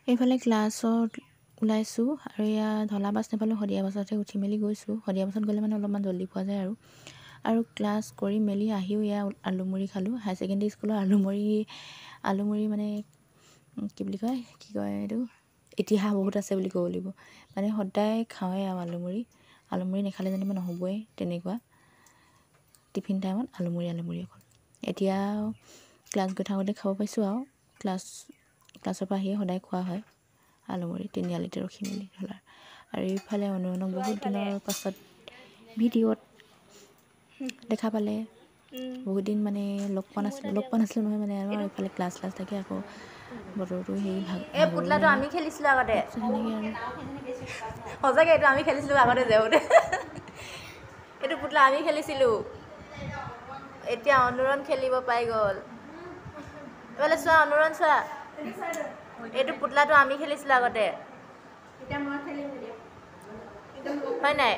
এইফালে ক্লাছত ওলাইছোঁ আৰু এয়া ঢলা বাছ নাপালোঁ, শদিয়া বাছতে উঠি মেলি গৈছোঁ। শদিয়া বাছত গ'লে মানে অলপমান জল্দি পোৱা যায় আৰু ক্লাছ কৰি মেলি আহিও এয়া আলুমুড়ি খালোঁ। হায়াৰ ছেকেণ্ডেৰী স্কুলৰ আলুমুড়ি মানে কি বুলি কয় এইটো ইতিহাস বহুত আছে বুলি ক'ব লাগিব। মানে সদায় খাওঁৱেই আৰু আলুমুড়ি নাখালে যেনিবা নহ'বই তেনেকুৱা। টিফিন টাইমত আলুমুড়ি অকল। এতিয়া ক্লাছ গৈ থাকোঁতে খাব পাইছোঁ আৰু ক্লাছৰ পৰা আহিয়ে সদায় খোৱা হয় আলুমুড়ি, তিনিআলিতে ৰখি মেলি ঢলাৰ। আৰু এইফালে অনুৰণক বহুত দিনৰ পাছত ভিডিঅ'ত দেখা পালে। বহুত দিন মানে লগ পোৱা নাছিলোঁ নহয় মানে আৰু এইফালে ক্লাছ থাকে আকৌ বতৰটো পুতলাটো আমি খেলিছিলোঁ আগতে, সেনেকৈ আৰু সঁচাকৈ এইটো আমি খেলিছিলোঁ আগতে যাওঁতে। এইটো পুতলা আমি খেলিছিলোঁ, এতিয়া অনুৰণ খেলিব পাই গ'ল। এইফালে চোৱা অনুৰণ চোৱা, এইটো পুতলাটো আমি খেলিছিলোঁ আগতে, হয় নাই?